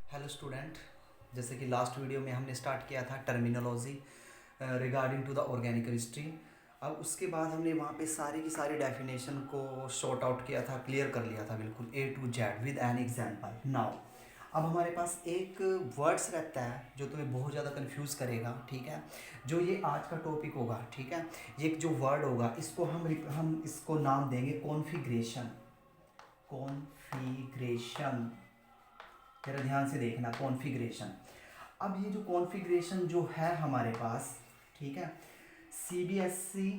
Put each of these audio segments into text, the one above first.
Hello student. जैसे कि last video में हमने स्टार्ट किया था terminology regarding to the organic chemistry. अब उसके बाद हमने वहाँ पे सारी की सारी डेफिनेशन को शॉर्ट आउट किया था, क्लियर कर लिया था बिल्कुल A to Z with an example. Now अब हमारे पास एक वर्ड्स रहता है जो तुम्हें बहुत ज़्यादा कंफ्यूज करेगा, ठीक है। जो ये आज का टॉपिक होगा, ठीक है। ये एक जो वर्ड होगा इसको हम इसको नाम देंगे कॉन्फ़िगरेशन। कॉन्फ़िगरेशन, जरा ध्यान से देखना, कॉन्फ़िगरेशन। अब ये जो कॉन्फ़िगरेशन जो है हमारे पास, ठीक है, सीबीएसई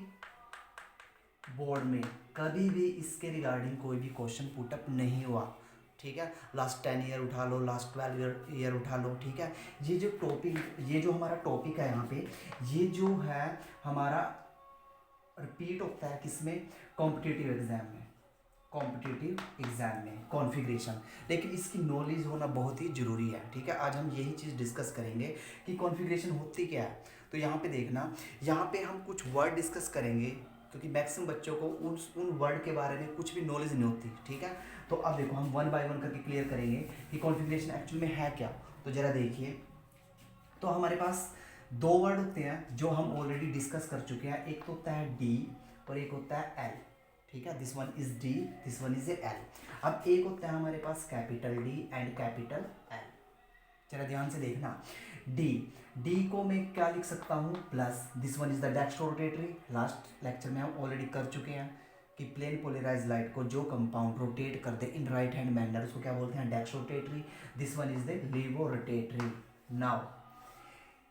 बोर्ड में कभी भी इसके रिगार्डिंग कोई भी क्वेश्चन पुटअप नहीं हुआ, ठीक है। लास्ट 10 ईयर उठा लो, लास्ट 12 ईयर उठा लो, ठीक है। ये जो टॉपिक, ये जो हमारा टॉपिक है यहाँ पे, ये जो है हमारा रिपीट होता है किसमें, कॉम्पिटिटिव एग्जाम में। कॉम्पिटिटिव एग्जाम में कॉन्फ़िगरेशन, लेकिन इसकी नॉलेज होना बहुत ही ज़रूरी है, ठीक है। आज हम यही चीज़ डिस्कस करेंगे कि कॉन्फ़िगरेशन होती क्या है। तो यहाँ पे देखना, यहाँ पे हम कुछ वर्ड डिस्कस करेंगे क्योंकि मैक्सिमम बच्चों को उन वर्ड के बारे में कुछ भी नॉलेज नहीं होती, ठीक है। तो अब देखो हम वन बाय वन करके क्लियर करेंगे कि कॉन्फ़िगरेशन एक्चुअल में है क्या। तो ज़रा देखिए, तो हमारे पास दो वर्ड होते हैं जो हम ऑलरेडी डिस्कस कर चुके हैं। एक तो होता है डी और एक होता है एल, ठीक है। This one is D, this one is a L. अब एक होता है हमारे पास capital D and capital L. जरा ध्यान से देखना, डी, डी को मैं क्या लिख सकता हूँ, plus this one is the dextrorotatory. Last lecture में हम ऑलरेडी कर चुके हैं कि प्लेन पोलराइज लाइट को जो कंपाउंड रोटेट कर दे इन राइट हैंड मैनर उसको क्या बोलते हैं, dextrorotatory. This one is the levorotatory. Now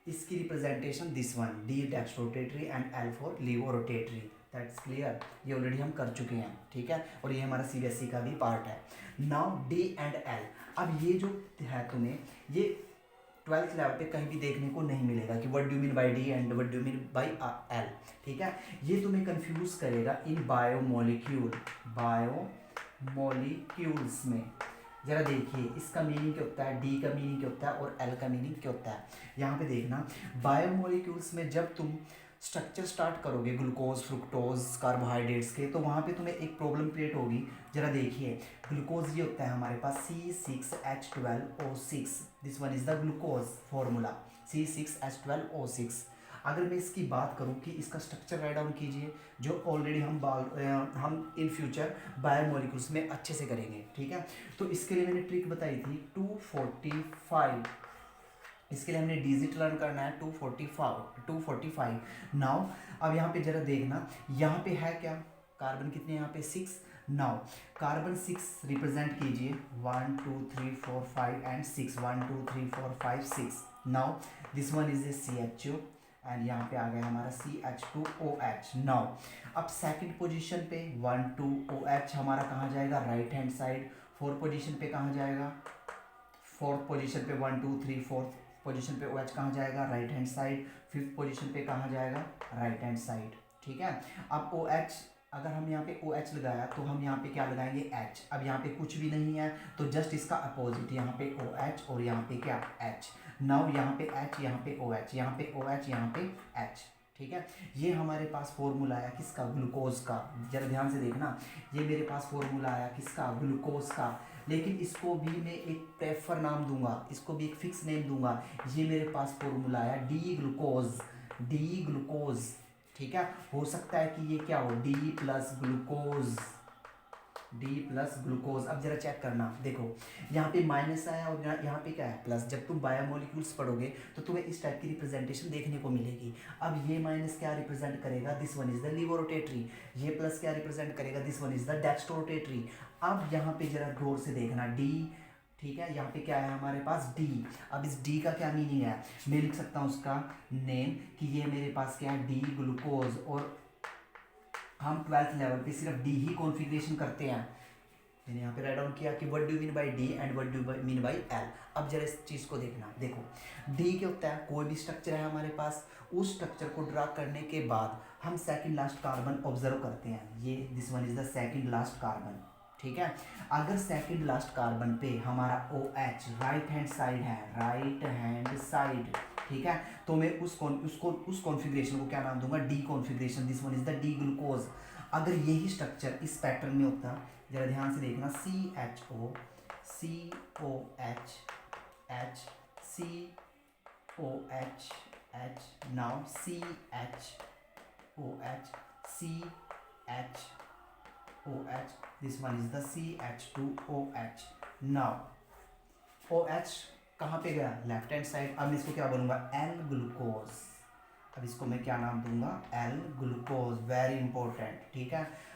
इसकी representation this one, D dextrorotatory and L for levorotatory. That's clear, ये ऑलरेडी हम कर चुके हैं, ठीक है। और ये हमारा सीबीएसई का भी पार्ट है। नाउ डी एंड एल, अब ये जो है तुम्हें ये 12th लेवल पे कहीं भी देखने को नहीं मिलेगा कि what do mean by D and what do mean by L, ठीक है। ये तुम्हें कंफ्यूज करेगा इन बायोमोलिक्यूल, बायोमोलिक्यूल्स में। जरा देखिए इसका मीनिंग क्या होता है, डी का मीनिंग क्या होता है और एल का मीनिंग क्या होता है। यहाँ पे देखना, बायोमोलिक्यूल्स में जब तुम स्ट्रक्चर स्टार्ट करोगे ग्लूकोज, फ्रुक्टोज, कार्बोहाइड्रेट्स के, तो वहाँ पे तुम्हें एक प्रॉब्लम क्रिएट होगी। जरा देखिए, ग्लूकोज ये होता है हमारे पास C6H12O6। This one is the glucose formula, C6H12O6। अगर मैं इसकी बात करूं कि इसका स्ट्रक्चर राइट डाउन कीजिए, जो ऑलरेडी हम इन फ्यूचर बायोमोलिक्यूल्स में अच्छे से करेंगे, ठीक है। तो इसके लिए मैंने ट्रिक बताई थी 245। इसके लिए हमने डिजिट लर्न करना है 245। नाउ अब यहाँ पे जरा देखना, यहाँ पे है क्या, कार्बन कितने यहाँ पे 6। नाउ कार्बन 6 रिप्रेजेंट कीजिए, 1 2 3 4 5 and 6, 1 2 3 4 5 6। Now this one is A CHO and यहाँ पे आ गया हमारा CH2OH। नाउ अब सेकंड पोजीशन पे 1 2 OH हमारा कहाँ जाएगा, right hand side. Fourth position पे कहाँ जाएगा, फोर्थ पोजीशन पे 1 2 3 फोर्थ पोजीशन पे OH कहाँ जाएगा, right hand side. Fifth position पे कहाँ जाएगा, राइट हैंड साइड, ठीक है। अब OH, अगर हम यहाँ पे OH लगाया तो हम यहाँ पे क्या लगाएंगे, H। अब यहाँ पे कुछ भी नहीं है तो जस्ट इसका अपोजिट, यहाँ पे OH और यहाँ पे क्या, H। नाउ यहाँ पे H, यहाँ पे OH, यहाँ पे OH, यहाँ पे H, ठीक है। ये हमारे पास फॉर्मूला आया किसका, ग्लूकोज का। जरा ध्यान से देखना, ये मेरे पास फॉर्मूला आया किसका, ग्लूकोज का। लेकिन इसको भी मैं एक प्रेफर नाम दूंगा, इसको भी एक फिक्स नेम दूंगा। ये मेरे पास फॉर्मूला आया डी ग्लूकोज, डी ग्लूकोज, ठीक है। हो सकता है कि ये क्या हो, D plus glucose, D plus glucose. अब जरा चेक करना, देखो यहाँ पे माइनस आया और यहाँ पे क्या है, प्लस। जब तुम बायोमोलिक्यूल्स पढ़ोगे तो तुम्हें इस टाइप की रिप्रेजेंटेशन देखने को मिलेगी। अब ये माइनस क्या रिप्रेजेंट करेगा, दिस वन इज द लीवोरोटेटरी। ये प्लस क्या रिप्रेजेंट करेगा, this one is the dextrorotatory. अब यहाँ पे जरा गौर से देखना, डी, ठीक है। यहाँ पे क्या है हमारे पास, डी। अब इस डी का क्या मीनिंग है, मैं लिख सकता हूँ उसका नेम कि ये मेरे पास क्या है, डी ग्लूकोज। और हम 12th लेवल पे सिर्फ डी ही कॉन्फ़िगरेशन करते हैं। मैंने यहाँ पे राइट डाउन किया कि what do mean by D and what do mean by L. अब जरा इस चीज़ को देखना, देखो डी क्या होता है, कोई भी स्ट्रक्चर है हमारे पास, उस स्ट्रक्चर को ड्रा करने के बाद हम सेकंड लास्ट कार्बन ऑब्जर्व करते हैं। ये this one is the second last carbon, ठीक है। अगर सेकंड लास्ट कार्बन पे हमारा OH राइट हैंड साइड है, राइट हैंड साइड, ठीक है, तो मैं उस कॉन्फ़िगरेशन को क्या नाम दूंगा, D configuration. This one is the D glucose. अगर यही स्ट्रक्चर इस पैटर्न में होता, जरा ध्यान से देखना, CHO COH H, COH, H, now CHOH, CHOH, this one is the CH2OH. now OH कहाँ पे गया, लेफ्ट हैंड साइड। अब मैं इसको क्या बोलूँगा, एल ग्लूकोज। अब इसको मैं क्या नाम दूंगा, एल ग्लूकोज, वेरी इंपॉर्टेंट, ठीक है।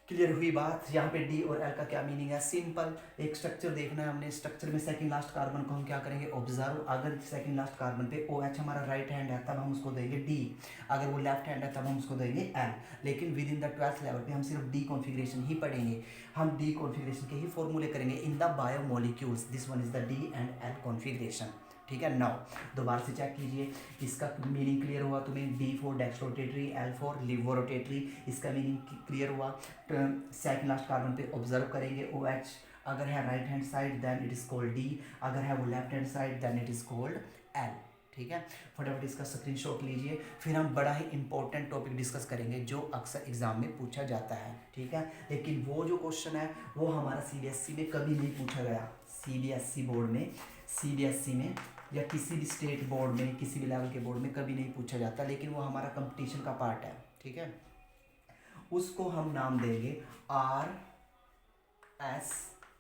क्लियर हुई बात। यहाँ पे डी और एल का क्या मीनिंग है, सिंपल, एक स्ट्रक्चर देखना है हमने, स्ट्रक्चर में सेकंड लास्ट कार्बन को हम क्या करेंगे, ऑब्जर्व। अगर सेकंड लास्ट कार्बन पे ओ एच हमारा राइट हैंड है तब हम उसको देंगे डी, अगर वो लेफ्ट हैंड है तब हम उसको देंगे एल। लेकिन with in the 12th level पे हम सिर्फ डी कॉन्फिग्रेशन ही पढ़ेंगे, हम डी कॉन्फिग्रेशन के ही फॉर्मूले करेंगे in the biomolecules, this one is the D and L configuration, ठीक है। नाउ दोबारा से चेक कीजिए, इसका मीनिंग क्लियर हुआ तुम्हें, D for dextrorotatory, L for laevorotatory, इसका मीनिंग क्लियर हुआ। सेकंड लास्ट कार्बन पे ऑब्जर्व करेंगे ओ एच, अगर है right hand side then it is called D, अगर है वो left hand side then it is called L, ठीक है। फटाफट इसका स्क्रीनशॉट लीजिए, फिर हम बड़ा ही इंपॉर्टेंट टॉपिक डिस्कस करेंगे जो अक्सर एग्जाम में पूछा जाता है, ठीक है। लेकिन वो जो क्वेश्चन है वो हमारा सीबीएसई में कभी नहीं पूछा गया, सीबीएसई बोर्ड में, सीबीएसई में या किसी भी स्टेट बोर्ड में, किसी भी लेवल के बोर्ड में कभी नहीं पूछा जाता, लेकिन वो हमारा कंपटीशन का पार्ट है, ठीक है। उसको हम नाम देंगे R S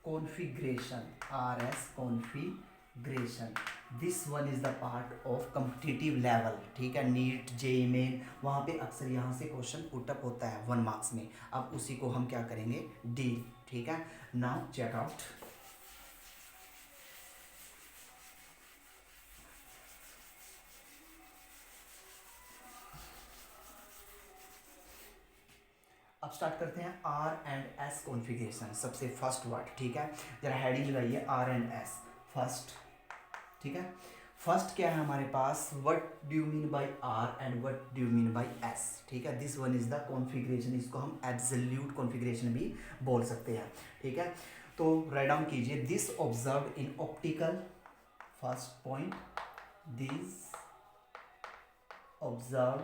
configuration, R S configuration, this one is the part of competitive level, ठीक है। नीट, जेईई मेन, वहाँ पे अक्सर यहाँ से क्वेश्चन पुटअप होता है 1 मार्क्स में। अब उसी को हम क्या करेंगे, डी, ठीक है। नाउ चेक आउट, अब स्टार्ट करते हैं आर एंड एस कॉन्फ़िगरेशन, सबसे फर्स्ट वर्ड, ठीक है। जरा हेडिंग लगाइए आर एंड एस, फर्स्ट, ठीक है। फर्स्ट क्या है हमारे पास, what do you mean by R and what do you mean by S, ठीक है। This one is the configuration, इसको हम एब्सोल्यूट कॉन्फ़िगरेशन भी बोल सकते हैं, ठीक है। तो राइट डाउन कीजिए, this observe in optical, first point, this observe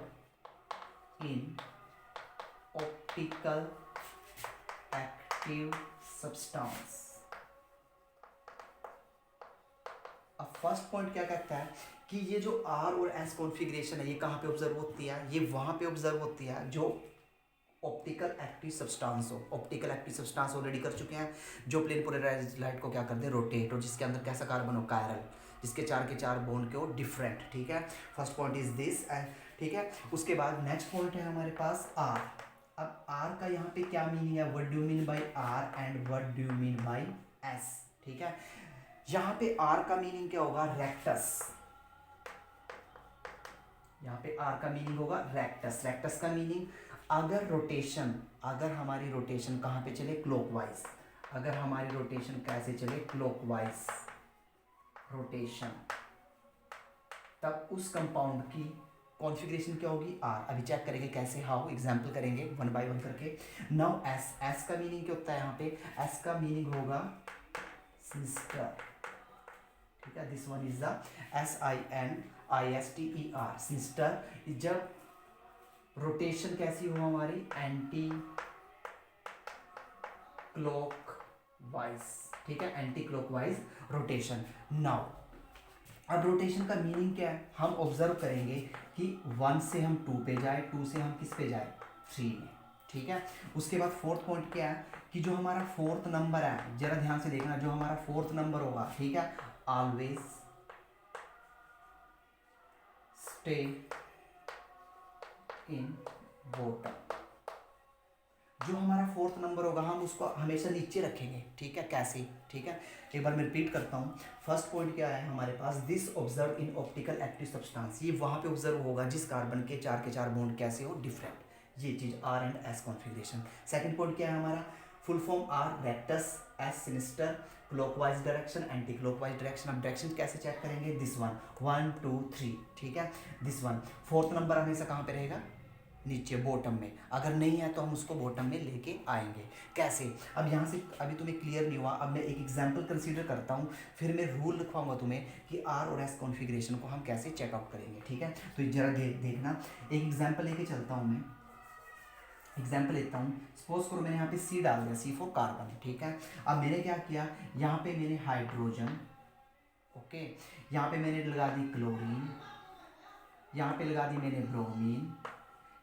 in optical active substance. अब फर्स्ट पॉइंट क्या कहता है कि ये जो आर और एस कॉन्फ़िगरेशन है ये कहाँ पे ऑब्जर्व होती है, ये वहाँ पे ऑब्जर्व होती है जो ऑप्टिकल एक्टिव सब्सटेंस हो। ऑप्टिकल एक्टिव सब्सटेंस ऑलरेडी कर चुके हैं, जो प्लेन पोलराइज्ड लाइट को क्या कर दे, रोटेट, और जिसके अंदर कैसा कार्बन हो, कायरल, जिसके चार के चार बॉन्ड के हो डिफरेंट, ठीक है। फर्स्ट पॉइंट इज दिस, ठीक है। उसके बाद नेक्स्ट पॉइंट है हमारे पास आर। अब आर का यहाँ पे क्या मीनिंग है, what do you mean by R and what do you mean by S, ठीक है। यहाँ पे आर का मीनिंग क्या होगा, रेक्टस, यहाँ पे आर का मीनिंग होगा रेक्टस। रेक्टस का मीनिंग, अगर रोटेशन, अगर हमारी रोटेशन कहाँ पे चले, क्लॉकवाइज, अगर हमारी रोटेशन कैसे चले, क्लॉकवाइज रोटेशन, तब उस कंपाउंड की कॉन्फ़िगरेशन क्या होगी, आर। अभी चेक करेंगे कैसे, हाउ, एग्जाम्पल करेंगे 1 बाय 1 करके। नाउ एस, एस का मीनिंग क्या होता है, यहाँ पे एस का मीनिंग होगा सिस्टर, ठीक है। This one is the SINISTER, sister. जब रोटेशन कैसी हो हमारी, एंटी क्लॉकवाइज, ठीक है, एंटी क्लॉकवाइज रोटेशन। नाउ अब रोटेशन का मीनिंग क्या है, हम ऑब्जर्व करेंगे कि 1 से हम 2 पे जाए, 2 से हम किस पे जाए, 3 में, ठीक है। उसके बाद फोर्थ पॉइंट क्या है कि जो हमारा फोर्थ नंबर है, जरा ध्यान से देखना, जो हमारा फोर्थ नंबर होगा, ठीक है, ऑलवेज स्टे इन बॉटम। जो हमारा फोर्थ नंबर होगा हम उसको हमेशा नीचे रखेंगे, ठीक है, कैसे, ठीक है। एक बार मैं रिपीट करता हूँ, फर्स्ट पॉइंट क्या है हमारे पास, this observe in optical active substance, ये वहाँ पे ऑब्जर्व होगा जिस कार्बन के चार बॉन्ड कैसे हो, डिफरेंट, ये चीज़ R and S configuration. Second point क्या है हमारा, full form R rectus, S sinister, clockwise direction, anti clockwise direction. अब डायरेक्शन कैसे चेक करेंगे, दिस वन, 1 2 3, ठीक है, दिस वन। फोर्थ नंबर हमेशा कहाँ पे रहेगा, नीचे बॉटम में, अगर नहीं है तो हम उसको बॉटम में लेके आएंगे, कैसे। अब यहाँ से अभी तुम्हें क्लियर नहीं हुआ, अब मैं एक एग्जांपल कंसीडर करता हूँ, फिर मैं रूल लिखवाऊंगा तुम्हें कि आर और एस कॉन्फ़िगरेशन को हम कैसे चेकआउट करेंगे, ठीक है। तो जरा देखना, एक एग्जाम्पल लेके चलता हूँ मैं, एग्जाम्पल लेता हूँ। सपोज करो मैंने यहाँ पे सी डाल दिया, C4 कार्बन, ठीक है। अब मैंने क्या किया, यहाँ पे मैंने हाइड्रोजन, ओके, ओके, यहाँ पे मैंने लगा दी क्लोरीन, यहाँ पे लगा दी मैंने ब्रोमीन,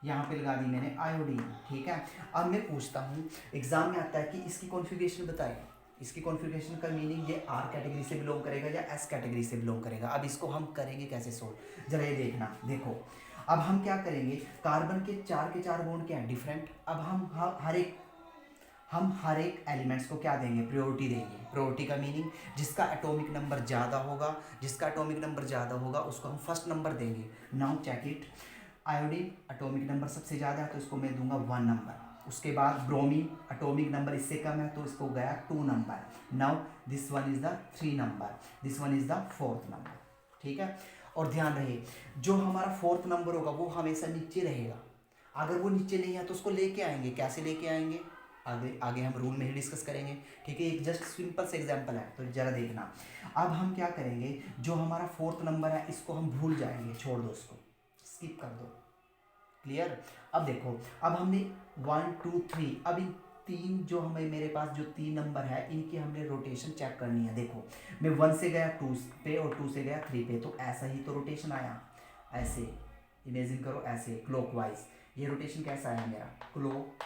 यहाँ पे लगा दी मैंने आयोडीन। ठीक है, अब मैं पूछता हूँ, एग्जाम में आता है कि इसकी कॉन्फ़िगरेशन बताइए। इसकी कॉन्फ़िगरेशन का मीनिंग ये आर कैटेगरी से बिलोंग करेगा या एस कैटेगरी से बिलोंग करेगा। अब इसको हम करेंगे कैसे सोल्व, जरा ये देखना। देखो अब हम क्या करेंगे, कार्बन के चार बॉन्ड क्या है, डिफरेंट। अब हम हर एक एलिमेंट्स को क्या देंगे, प्रायोरिटी देंगे। प्रायोरिटी का मीनिंग जिसका एटॉमिक नंबर ज़्यादा होगा, जिसका एटॉमिक नंबर ज़्यादा होगा उसको हम फर्स्ट नंबर देंगे। Now check it, iodine atomic number सबसे ज़्यादा है तो इसको मैं दूंगा 1 नंबर। उसके बाद ब्रोमीन एटॉमिक नंबर इससे कम है तो इसको गया 2 number. Now this one is the 3 number, this one is the 4th number. ठीक है, और ध्यान रहे जो हमारा 4th नंबर होगा वो हमेशा नीचे रहेगा। अगर वो नीचे नहीं है तो उसको लेके आएंगे। कैसे लेके आएंगे, आगे आगे हम रूल में ही डिस्कस करेंगे। ठीक है, एक जस्ट सिंपल से एग्जांपल है तो जरा देखना। अब हम क्या करेंगे, जो हमारा 4th नंबर है इसको हम भूल जाएंगे, छोड़ दो, उसको स्किप कर दो। क्लियर। अब देखो, अब हमने 1 2 3, अब इन तीन जो हमें मेरे पास जो 3 नंबर है इनकी हमने रोटेशन चेक करनी है। देखो मैं 1 से गया 2 पे और 2 से गया 3 पे, तो ऐसा ही तो रोटेशन आया। ऐसे इमेजिन करो, ऐसे क्लॉकवाइज ये रोटेशन कैसा आया मेरा, क्लॉक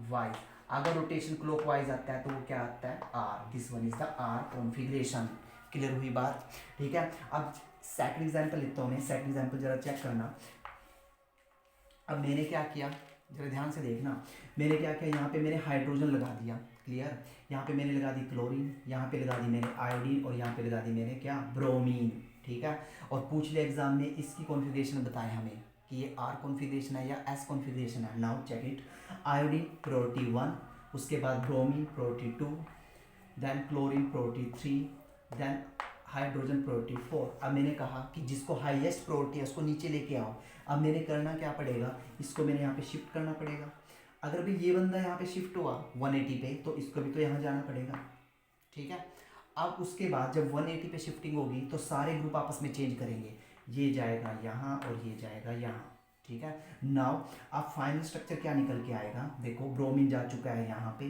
वाइज। अगर रोटेशन क्लॉकवाइज आता है तो वो क्या आता है, R. This one is the R configuration. Clear हुई बात। ठीक है, अब सेकंड एग्जांपल लेता हूँ मैं। सेकंड एग्जांपल जरा चेक करना। अब मैंने क्या किया, जरा ध्यान से देखना। मैंने क्या किया, यहाँ पे मैंने हाइड्रोजन लगा दिया। क्लियर, यहाँ पे मैंने लगा दी क्लोरीन, यहाँ पे लगा दी मैंने आयोडीन और यहाँ पे लगा दी मैंने क्या, ब्रोमीन। ठीक है, और पूछ लिया एग्जाम में इसकी कॉन्फ़िगरेशन बताएं हमें कि ये आर कॉन्फ़िगरेशन है या एस कॉन्फ़िगरेशन है। Now check it, iodine priority 1, उसके बाद bromine priority 2, then chlorine priority 3, then hydrogen priority 4। अब मैंने कहा कि जिसको हाईएस्ट प्रायोरिटी है उसको नीचे लेके आओ। अब मैंने करना क्या पड़ेगा, इसको मैंने यहाँ पे शिफ्ट करना पड़ेगा। अगर भी ये बंदा यहाँ पे शिफ्ट हुआ 180 पे तो इसको भी तो यहाँ जाना पड़ेगा। ठीक है, अब उसके बाद जब 180 पे शिफ्टिंग होगी तो सारे ग्रुप आपस में चेंज करेंगे, ये जाएगा यहाँ और ये जाएगा यहाँ। ठीक है, नाउ अब फाइनल स्ट्रक्चर क्या निकल के आएगा, देखो ब्रोमीन जा चुका है यहाँ पे,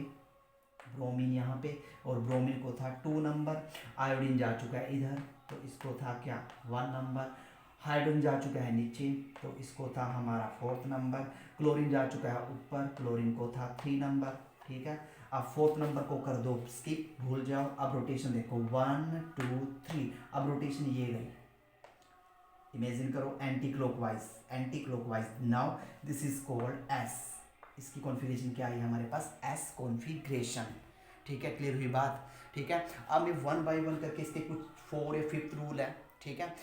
ब्रोमीन यहाँ पे, और ब्रोमीन को था 2 नंबर। आयोडीन जा चुका है इधर तो इसको था क्या, 1 नंबर। हाइड्रोजन जा चुका है नीचे तो इसको था हमारा 4th नंबर। क्लोरीन जा चुका है ऊपर, क्लोरीन को था 3 नंबर। ठीक है, अब 4th नंबर को कर दो स्किप, भूल जाओ। अब रोटेशन देखो 1 2 3, अब रोटेशन ये गई, इमेजिन करो anti clockwise, anti clockwise. Now this is called S. इसकी कॉन्फ़िगरेशन क्या आई हमारे पास, एस कॉन्फ़िगरेशन। ठीक है, क्लियर हुई बात। ठीक है, अब मैं 1 बाय 1 करके इसके कुछ 4 या 5th रूल है। ठीक है,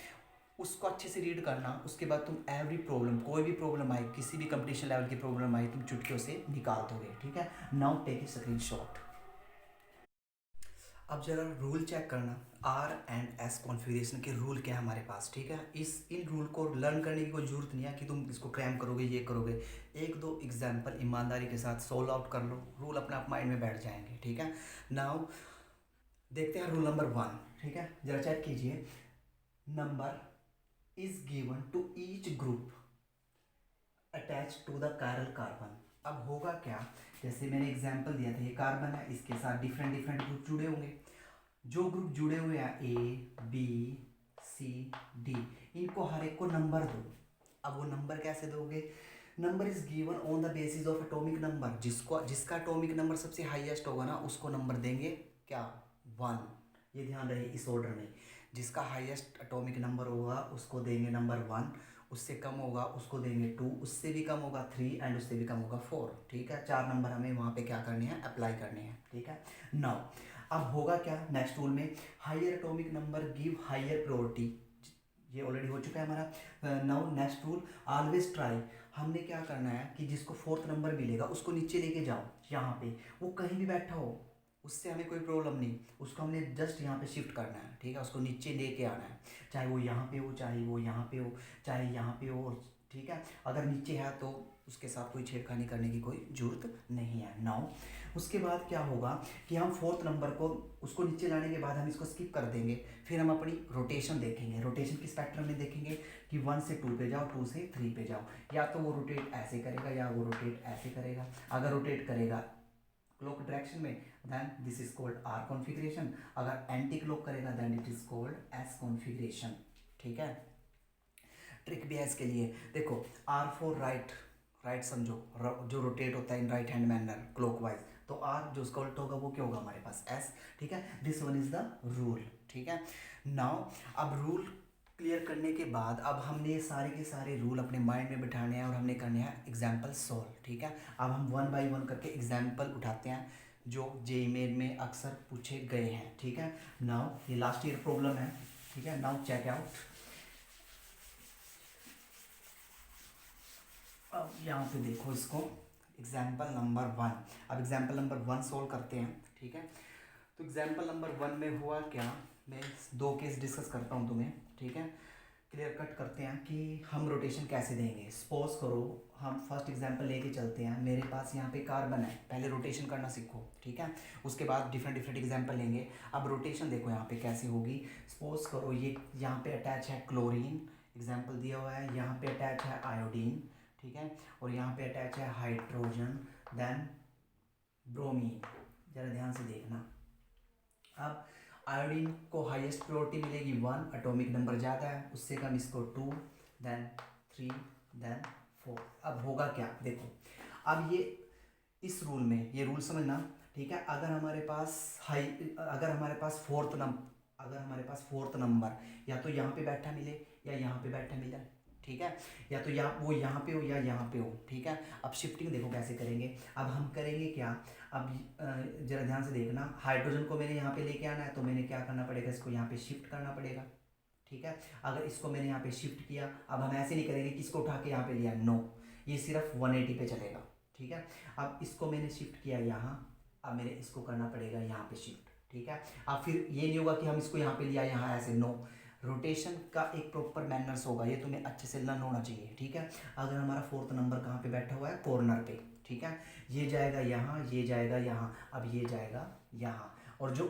उसको अच्छे से रीड करना। उसके बाद तुम एवरी प्रॉब्लम, कोई भी प्रॉब्लम आए, किसी भी कंपटीशन लेवल की प्रॉब्लम आए, तुम चुटकियों से निकाल दोगे। ठीक है, नाउ टेक ए स्क्रीनशॉट। अब जरा रूल चेक करना, आर एंड एस कॉन्फ़िगरेशन के रूल क्या है हमारे पास। ठीक है, इन रूल को लर्न करने की कोई ज़रूरत नहीं है कि तुम इसको क्रैम करोगे, ये करोगे। 1-2 एग्जांपल ईमानदारी के साथ सॉल्व आउट कर लो, रूल अपने आप माइंड में बैठ जाएंगे। ठीक है, नाउ देखते हैं रूल नंबर 1। ठीक है, जरा चेक कीजिए, number is given to each group attach to the chiral carbon. अब होगा क्या, जैसे मैंने एग्जांपल दिया था, ये कार्बन है, इसके साथ डिफरेंट डिफरेंट ग्रुप जुड़े होंगे। जो ग्रुप जुड़े हुए हैं ए बी सी डी, इनको हर एक को नंबर दो। अब वो नंबर कैसे दोगे, number is given on the basis of atomic number. जिसका एटॉमिक नंबर सबसे हाईएस्ट होगा ना उसको नंबर देंगे क्या, 1। ये ध्यान रहे इस ऑर्डर में, जिसका हाईएस्ट एटॉमिक नंबर होगा उसको देंगे नंबर 1, उससे कम होगा उसको देंगे 2, उससे भी कम होगा 3 एंड उससे भी कम होगा 4। ठीक है, 4 नंबर हमें वहाँ पे क्या करने हैं, अप्लाई करने हैं। ठीक है, नाउ अब होगा क्या नेक्स्ट रूल में, higher atomic number give higher priority. ये ऑलरेडी हो चुका है हमारा। Now next rule, always try. हमने क्या करना है कि जिसको 4th नंबर मिलेगा उसको नीचे लेके जाओ, यहाँ पे वो कहीं भी बैठा हो उससे हमें कोई प्रॉब्लम नहीं, उसको हमने जस्ट यहाँ पे शिफ्ट करना है। ठीक है, उसको नीचे लेके आना है, चाहे वो यहाँ पे हो, चाहे वो यहाँ पे हो, चाहे यहाँ पे हो। ठीक है, अगर नीचे है तो उसके साथ कोई छेड़खानी करने की कोई ज़रूरत नहीं है। नाउ उसके बाद क्या होगा कि हम 4th नंबर को उसको नीचे लाने के बाद हम इसको स्किप कर देंगे, फिर हम अपनी रोटेशन देखेंगे। रोटेशन किस पैटर्न में देखेंगे कि 1 से 2 पे जाओ, 2 से 3 पे जाओ। या तो वो रोटेट ऐसे करेगा या वो रोटेट ऐसे करेगा। अगर रोटेट करेगा क्लॉक डायरेक्शन में then this is called R configuration. अगर एंटी क्लॉक करेगा then it is called S configuration. ठीक है, ट्रिक भी है इसके लिए। देखो आर फॉर राइट, राइट समझो, जो रोटेट होता है इन राइट हैंड मैनर क्लॉकवाइज, तो आर जो उसका उल्टा होगा वो क्या होगा हमारे पास, एस। ठीक है, this one is the rule. ठीक है, नाउ अब रूल क्लियर करने के बाद अब हमने ये सारे के सारे रूल अपने माइंड में बिठाने हैं और हमने करने हैं एग्जाम्पल सॉल्व। ठीक है, अब हम वन बाय वन करके एग्जाम्पल उठाते हैं जो जेईई मेन में अक्सर पूछे गए हैं। ठीक है, नाउ ये लास्ट ईयर प्रॉब्लम है। ठीक है, नाउ चेक आउट। अब यहाँ पे देखो इसको, एग्जाम्पल नंबर वन। अब एग्जाम्पल नंबर वन सोल्व करते हैं। ठीक है, तो एग्जाम्पल नंबर वन में हुआ क्या, मैं दो केस डिस्कस करता हूँ तुम्हें। ठीक है, क्लियर कट करते हैं कि हम रोटेशन कैसे देंगे। सपोज करो हम फर्स्ट एग्जाम्पल लेके चलते हैं, मेरे पास यहाँ पे कार्बन है, पहले रोटेशन करना सीखो। ठीक है, उसके बाद डिफरेंट डिफरेंट एग्जाम्पल लेंगे। अब रोटेशन देखो यहाँ पे कैसे होगी। सपोज करो ये यहाँ पे अटैच है क्लोरीन, एग्जाम्पल दिया हुआ है, यहाँ पे अटैच है आयोडीन। ठीक है, और यहाँ पे अटैच है हाइड्रोजन, देन ब्रोमीन। ज़रा ध्यान से देखना। अब आयोडीन को हाईएस्ट प्रायोरिटी मिलेगी 1, एटॉमिक नंबर ज़्यादा है, उससे कम इसको 2, देन 3, देन 4। अब होगा क्या देखो, अब ये इस रूल में, ये रूल समझना। ठीक है, अगर हमारे पास अगर हमारे पास फोर्थ नंबर या तो यहाँ पे बैठा मिले या यहाँ पे बैठा मिले। ठीक है, या तो वो यहाँ पे हो या यहाँ पे हो। ठीक है, अब शिफ्टिंग देखो कैसे करेंगे। अब हम करेंगे क्या, अब जरा ध्यान से देखना, हाइड्रोजन को मैंने यहाँ पे लेके आना है तो मैंने क्या करना पड़ेगा, इसको यहाँ पे शिफ्ट करना पड़ेगा। ठीक है, अगर इसको मैंने यहाँ पे शिफ्ट किया, अब हम ऐसे नहीं करेंगे कि इसको उठा के यहाँ पे लिया, नो, ये सिर्फ 180 पे चलेगा। ठीक है, अब इसको मैंने शिफ्ट किया यहाँ, अब मैंने इसको करना पड़ेगा यहाँ पे शिफ्ट। ठीक है, अब फिर ये नहीं होगा कि हम इसको यहाँ पे लिया यहाँ ऐसे, नो, रोटेशन का एक प्रॉपर मैनर्स होगा, ये तुम्हें अच्छे से लर्न होना चाहिए। ठीक है, अगर हमारा फोर्थ नंबर कहाँ पे बैठा हुआ है, कॉर्नर पे। ठीक है, ये जाएगा यहाँ, ये जाएगा यहाँ, अब ये जाएगा यहाँ, और जो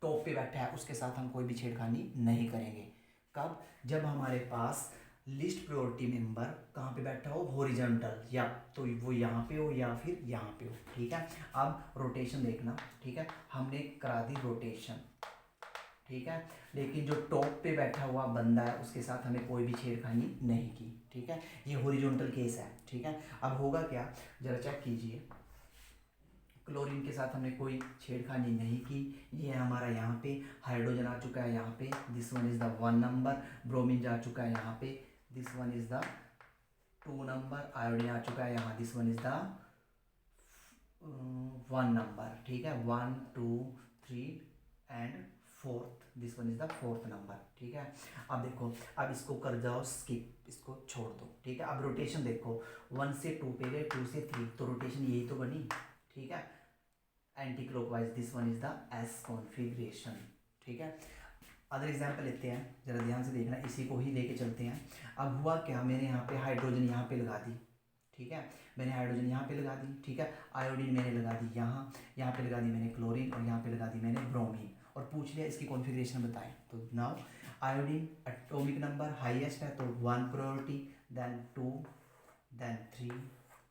टॉप पे बैठा है उसके साथ हम कोई भी छेड़खानी नहीं करेंगे। कब, जब हमारे पास लिस्ट प्रायोरिटी मेंबर कहाँ पे बैठा हो, हॉरिजॉन्टल, या तो वो यहाँ पे हो या फिर यहाँ पे हो। ठीक है, अब रोटेशन देखना। ठीक है, हमने करा दी रोटेशन। ठीक है, लेकिन जो टॉप पे बैठा हुआ बंदा है उसके साथ हमें कोई भी छेड़खानी नहीं की। ठीक है, ये हॉरिजॉन्टल केस है। ठीक है, अब होगा क्या, जरा चेक कीजिए, क्लोरीन के साथ हमने कोई छेड़खानी नहीं की, ये है हमारा यहाँ पे, हाइड्रोजन आ चुका है यहाँ पे, this one is the 1 number, bromine जा चुका है यहाँ पे, this one is the 2 number, iodine आ चुका है यहाँ, this one is the 1 number. ठीक है, 1 2 3 and fourth, this one is the 4th number. ठीक है, अब देखो, अब इसको कर जाओ स्किप, इसको छोड़ दो। ठीक है, अब रोटेशन देखो, 1 से 2 पे गए, 2 से 3, तो रोटेशन यही तो बनी। ठीक है, anti clockwise, this one is the S configuration. ठीक है, अदर एग्जाम्पल लेते हैं, जरा ध्यान से देखना, इसी को ही लेके चलते हैं। अब हुआ क्या, मैंने यहाँ पे हाइड्रोजन यहाँ पे लगा दी। ठीक है, मैंने हाइड्रोजन यहाँ पे लगा दी। ठीक है, आयोडीन मैंने लगा दी यहाँ पे लगा दी मैंने क्लोरीन, और यहाँ पे लगा दी मैंने ब्रोमीन, और पूछ लिया इसकी कॉन्फ़िगरेशन बताएं। तो now iodine atomic number highest है तो 1 प्रायोरिटी, देन 2, देन 3,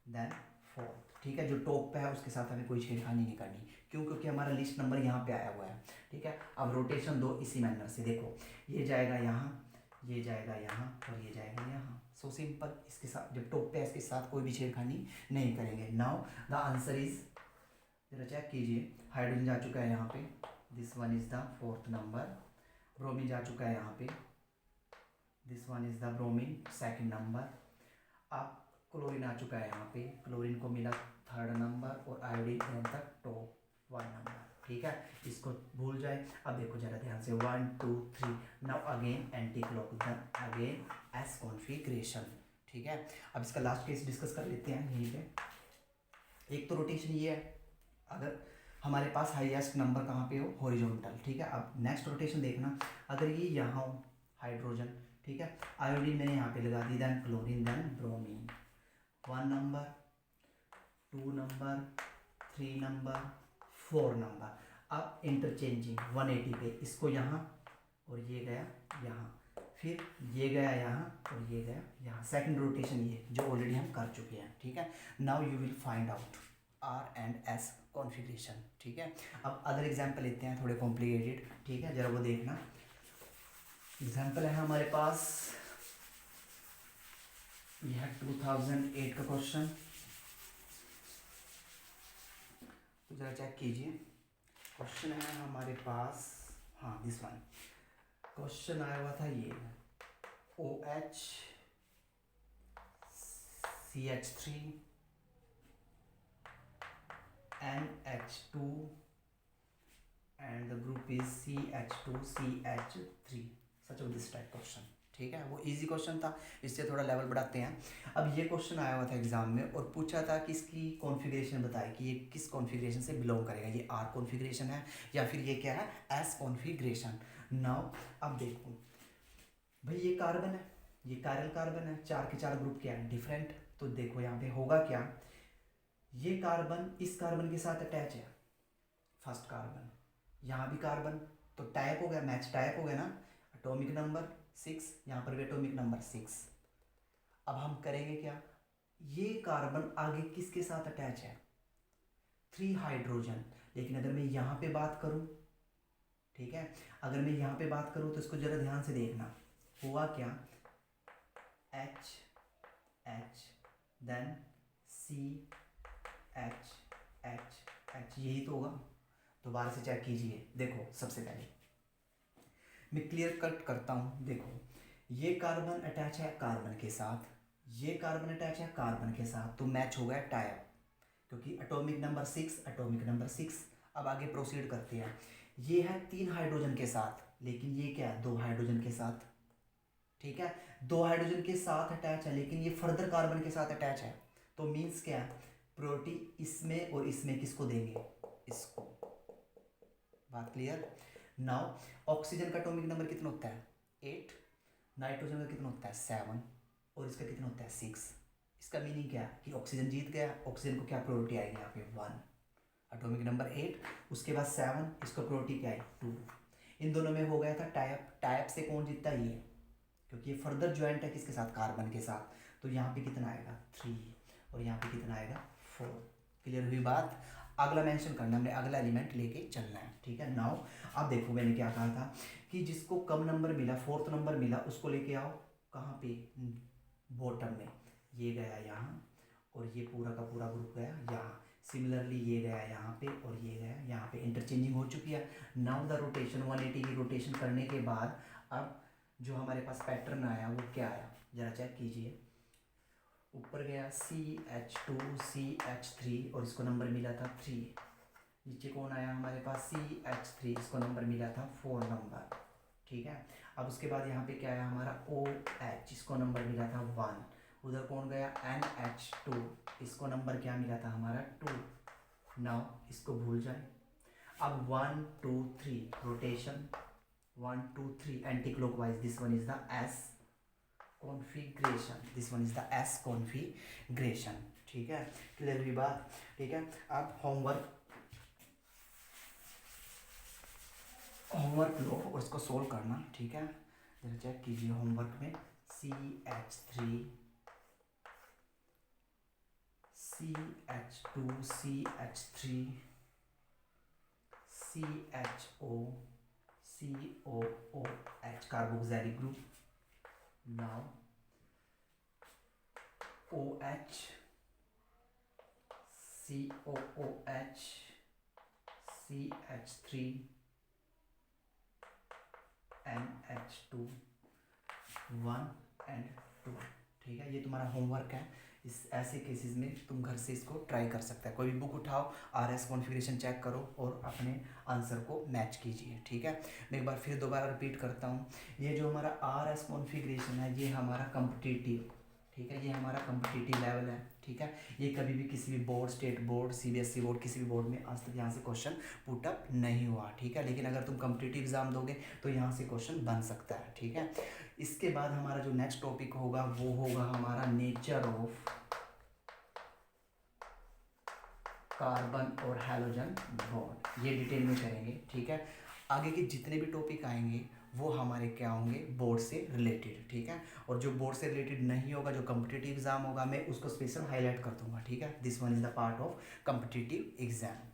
देन 4। ठीक है, जो टॉप पे है उसके साथ हमें कोई छेड़खानी नहीं करनी, क्यों, क्योंकि हमारा लिस्ट नंबर यहाँ पे आया हुआ है। ठीक है, अब रोटेशन दो इसी मैनर से, देखो ये जाएगा यहाँ, ये जाएगा यहाँ, और ये जाएगा यहाँ। सो सिंपल, इसके साथ जब टॉप पे है इसके साथ कोई भी छेड़खानी नहीं करेंगे। नाउ द आंसर इज, जरा चेक कीजिए, हाइड्रोजन जा चुका है यहाँ पे, this one is the 4th number, bromine जा चुका है यहाँ पे, this one is the bromine 2nd number. अब क्लोरीन आ चुका है यहाँ पे, क्लोरीन को मिला 3rd नंबर, और iodine at the top 1 number. ठीक है, इसको भूल जाए। अब देखो जरा ध्यान से, 1 2 3, now again anti clock, again S configuration. ठीक है, अब इसका लास्ट केस डिस्कस कर लेते हैं यहीं पे। एक तो रोटेशन ये है, अगर हमारे पास हाईएस्ट नंबर कहाँ पे हो, हॉरिजॉन्टल। ठीक है, अब नेक्स्ट रोटेशन देखना, अगर ये यहाँ हो हाइड्रोजन, ठीक है, आयोडीन मैंने यहाँ पे लगा दी, then chlorine, then bromine, 1 number, 2 number, 3 number, 4 number. अब इंटरचेंजिंग 180 पे, इसको यहाँ और ये गया यहाँ, फिर ये गया यहाँ और ये गया यहाँ। सेकंड रोटेशन ये जो ऑलरेडी हम कर चुके हैं। ठीक है, now you will find out R and S configuration, ठीक है। अब अदर एग्जाम्पल लेते हैं थोड़े कॉम्प्लिकेटेड, ठीक है, ज़रा वो देखना। एग्जाम्पल है हमारे पास, यह 2008 का क्वेश्चन, तो ज़रा चेक कीजिए। क्वेश्चन है हमारे पास, हाँ दिस वन, क्वेश्चन आया हुआ था ये OH CH3 NH2 and the group is CH2CH3, such of this type question, ठीक है। वो इजी क्वेश्चन था, इससे थोड़ा लेवल बढ़ाते हैं। अब ये क्वेश्चन आया हुआ था एग्जाम में और पूछा था कि इसकी कॉन्फ़िगरेशन बताए कि ये किस कॉन्फ़िगरेशन से बिलोंग करेगा, ये R कॉन्फ़िगरेशन है या फिर ये क्या है S कॉन्फ़िगरेशन। नाउ अब देखो भाई, ये कार्बन है, ये कायरल कार्बन है, 4 के 4 ग्रुप क्या है डिफरेंट, तो देखो यहाँ पे होगा क्या, ये कार्बन इस कार्बन के साथ अटैच है, फर्स्ट कार्बन, यहाँ भी कार्बन, तो टाइप हो गया, मैच टाइप हो गया ना, एटॉमिक नंबर 6, यहाँ पर भी एटॉमिक नंबर 6। अब हम करेंगे क्या, ये कार्बन आगे किसके साथ अटैच है, 3 हाइड्रोजन, लेकिन अगर मैं यहाँ पे बात करूँ, ठीक है, अगर मैं यहाँ पे बात करूँ तो इसको जरा ध्यान से देखना, हुआ क्या, H H then C H H H, यही तो होगा। दोबारा से चेक कीजिए, देखो सबसे पहले मैं क्लियर कट करता हूँ, देखो ये कार्बन अटैच है कार्बन के साथ, ये कार्बन अटैच है कार्बन के साथ, तो मैच हो गया टाइप, क्योंकि एटॉमिक नंबर 6 एटॉमिक नंबर 6। अब आगे प्रोसीड करते हैं, ये है 3 हाइड्रोजन के साथ, लेकिन ये क्या है 2 हाइड्रोजन के साथ, ठीक है, 2 हाइड्रोजन के साथ अटैच है, लेकिन ये फर्दर कार्बन के साथ अटैच है, तो मीन्स क्या है, प्रायोरिटी इसमें और इसमें किसको देंगे, इसको। बात क्लियर। नाउ ऑक्सीजन का एटॉमिक नंबर कितना होता है 8, नाइट्रोजन का कितना होता है 7 और इसका कितना होता है 6। इसका मीनिंग क्या है कि ऑक्सीजन जीत गया, ऑक्सीजन को क्या प्रायोरिटी आएगी यहाँ पे 1, एटॉमिक नंबर 8, उसके बाद 7, इसका प्रायोरिटी क्या है 2। इन दोनों में हो गया था टाइप, टाइप से कौन जीतता है ये, क्योंकि ये फर्दर ज्वाइंट है किसके साथ, कार्बन के साथ, तो यहाँ पे कितना आएगा 3 और यहाँ पे कितना आएगा 4। क्लियर हुई बात। अगला मेंशन करना, हमने अगला एलिमेंट लेके चलना है, ठीक है। नाउ अब देखो मैंने क्या कहा था कि जिसको कम नंबर मिला, 4th नंबर मिला, उसको लेके आओ कहाँ पे, बॉटम में, ये गया यहाँ और ये पूरा का पूरा ग्रुप गया यहाँ, सिमिलरली ये गया यहाँ पे और ये गया यहाँ पे, इंटरचेंजिंग हो चुकी है। नाउ द रोटेशन 180 की रोटेशन करने के बाद अब जो हमारे पास पैटर्न आया वो क्या आया, जरा चेक कीजिए। ऊपर गया CH2 CH3 और इसको नंबर मिला था 3, नीचे कौन आया हमारे पास CH3, इसको नंबर मिला था 4 नंबर, ठीक है। अब उसके बाद यहाँ पे क्या आया हमारा OH, इसको नंबर मिला था 1, उधर कौन गया NH2, इसको नंबर क्या मिला था हमारा 2। नाउ इसको भूल जाए। अब 1 2 3 rotation, 1 2 3 anti clockwise, this one is the S configuration, this one is the S configuration, ठीक है। क्लियर हुई बात, ठीक है। अब होमवर्क लो और इसको सोल्व करना, ठीक है। जरा चेक कीजिए होमवर्क में, CH3 CH2 CH3 CHO COOH carboxylic group, now OH COOH CH3 NH2 1 and 2, ठीक है। ये तुम्हारा होमवर्क है, इस ऐसे केसेस में तुम घर से इसको ट्राई कर सकते हैं, कोई भी बुक उठाओ, RS कॉन्फ़िगरेशन चेक करो और अपने आंसर को मैच कीजिए, ठीक है। मैं एक बार फिर दोबारा रिपीट करता हूँ, ये जो हमारा RS कॉन्फ़िगरेशन है ये हमारा कम्पिटिटिव, ठीक है, ये हमारा कम्पिटिटिव लेवल है, ठीक है। ये कभी भी किसी भी board, state board, CBSE board, किसी भी बोर्ड में आज तक यहाँ से क्वेश्चन पुट अप नहीं हुआ, ठीक है। लेकिन अगर तुम कम्पिटिटिव एग्जाम दोगे तो यहाँ से क्वेश्चन बन सकता है, ठीक है। इसके बाद हमारा जो नेक्स्ट टॉपिक होगा वो होगा हमारा नेचर ऑफ कार्बन और हैलोजन बॉन्ड, ये डिटेल में करेंगे, ठीक है। आगे के जितने भी टॉपिक आएंगे वो हमारे क्या होंगे, बोर्ड से रिलेटेड, ठीक है। और जो बोर्ड से रिलेटेड नहीं होगा, जो कम्पिटिटिव एग्जाम होगा, मैं उसको स्पेशल हाईलाइट कर दूंगा, ठीक है। This one is the part of competitive exam.